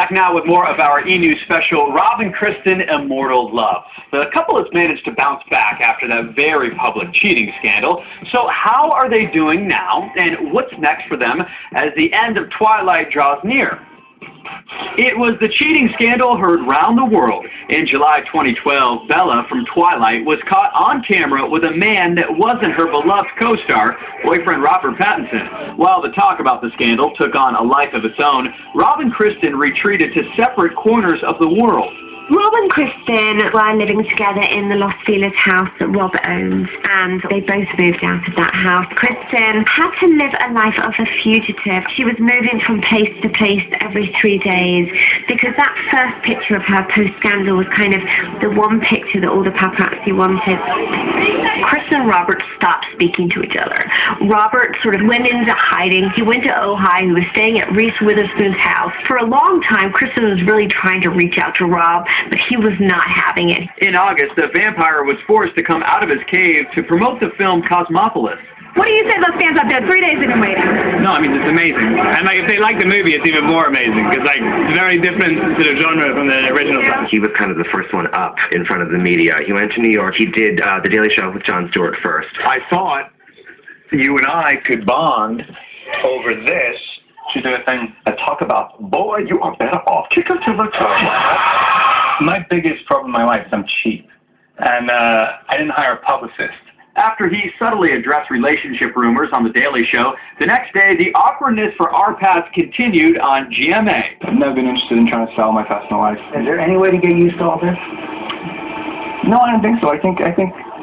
Back now with more of our E! News special, Rob and Kristen, Immortal Love. The couple has managed to bounce back after that very public cheating scandal. So how are they doing now, and what's next for them as the end of Twilight draws near? It was the cheating scandal heard round the world. In July 2012, Bella from Twilight was caught on camera with a man that wasn't her beloved co-star, boyfriend Robert Pattinson. While the talk about the scandal took on a life of its own, Rob and Kristen retreated to separate corners of the world. Rob and Kristen were living together in the Los Feliz house that Rob owns, and they both moved out of that house. Kristen had to live a life of a fugitive. She was moving from place to place every 3 days because that first picture of her post-scandal was kind of the one picture that all the paparazzi wanted. Kristen and Robert stopped speaking to each other. Robert sort of went into hiding. He went to Ojai. He was staying at Reese Witherspoon's house. For a long time, Kristen was really trying to reach out to Rob, but he was not having it. In August, the vampire was forced to come out of his cave to promote the film Cosmopolis. What do you say those fans out there? 3 days they've been waiting. No, I mean, it's amazing. And if they like the movie, it's even more amazing. Because it's very different sort of genre from the original stuff. He was kind of the first one up in front of the media. He went to New York. He did The Daily Show with Jon Stewart first. I thought you and I could bond over this. To do a thing and talk about, boy, you are better off. Kick him to the curb. My biggest problem in my life is I'm cheap. And I didn't hire a publicist. After he subtly addressed relationship rumors on The Daily Show, the next day, the awkwardness for our paths continued on GMA. I've never been interested in trying to sell my personal life. Is there any way to get used to all this? No, I don't think so. I think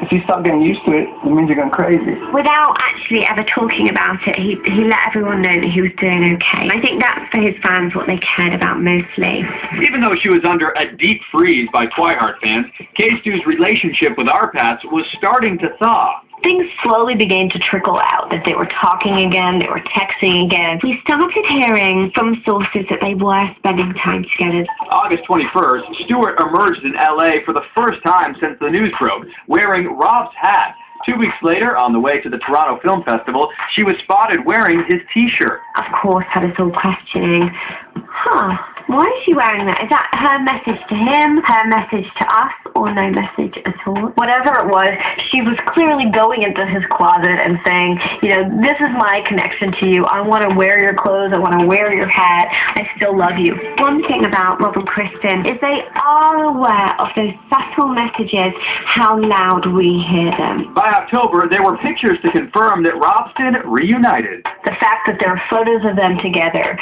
if you start getting used to it, it means you're going crazy. Without actually ever talking about it, he let everyone know that he was doing okay. And I think that's for his fans what they cared about mostly. Even though she was under a deep freeze by Twilight fans, K-Stu's relationship with our paths was starting to thaw. Things slowly began to trickle out, that they were talking again, they were texting again. We started hearing from sources that they were spending time together. August 21st, Stewart emerged in L.A. for the first time since the news broke, wearing Rob's hat. 2 weeks later, on the way to the Toronto Film Festival, she was spotted wearing his T-shirt. Of course, had us all questioning, why is she wearing that? Is that her message to him, her message to us, or no message at all? Whatever it was, she was clearly going into his closet and saying, you know, this is my connection to you. I want to wear your clothes. I want to wear your hat. I still love you. One thing about Rob and Kristen is they are aware of those subtle messages, how loud we hear them. By October, there were pictures to confirm that Robston reunited. The fact that there are photos of them together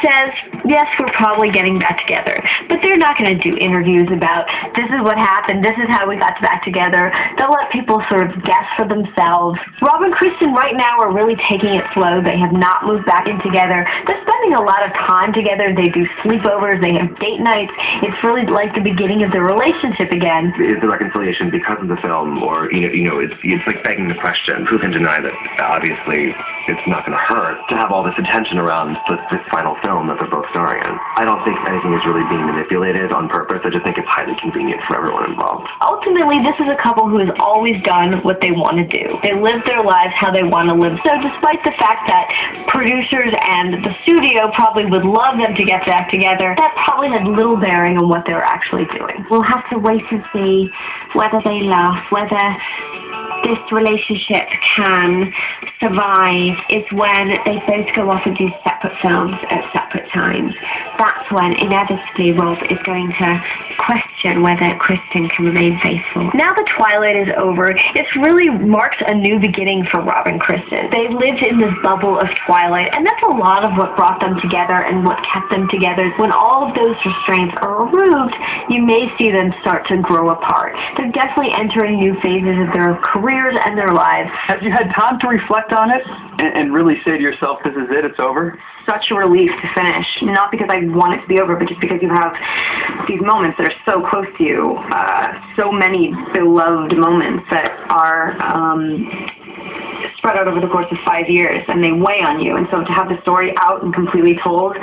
says, yes, we're probably getting back together. But they're not going to do interviews about, this is what happened, this is how we got back together. They'll let people sort of guess for themselves. Rob and Kristen right now are really taking it slow. They have not moved back in together. They're spending a lot of time together. They do sleepovers. They have date nights. It's really like the beginning of their relationship again. Is the reconciliation because of the film, or, it's like begging the question. Who can deny that, obviously, it's not going to hurt to have all this attention around this final film that they're both starring in. I don't think anything is really being manipulated on purpose. I just think it's highly convenient for everyone involved. Ultimately, this is a couple who has always done what they want to do. They live their lives how they want to live. So despite the fact that producers and the studio probably would love them to get back together, that probably had little bearing on what they were actually doing. We'll have to wait and see whether they last, whether this relationship can survive is when they both go off and do separate films at separate times. That's when inevitably Rob is going to question whether Kristen can remain faithful. Now that Twilight is over, it really marks a new beginning for Rob and Kristen. They lived in this bubble of Twilight, and that's a lot of what brought them together and what kept them together. When all of those restraints are removed, you may see them start to grow apart. They're definitely entering new phases of their careers and their lives. Have you had time to reflect on it and really say to yourself, this is it, it's over? Such a relief to finish. Not because I want it to be over, but just because you have these moments that are so close to you. So many beloved moments that are spread out over the course of 5 years, and they weigh on you. And so to have the story out and completely told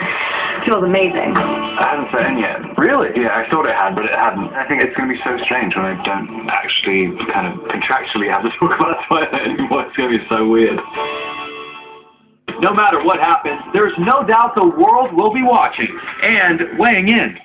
feels amazing. I haven't said it yet. Really? Yeah, I thought it had, but it hadn't. I think it's going to be so strange when I don't actually kind of contractually have to talk about Twilight anymore. It's going to be so weird. No matter what happens, there's no doubt the world will be watching and weighing in.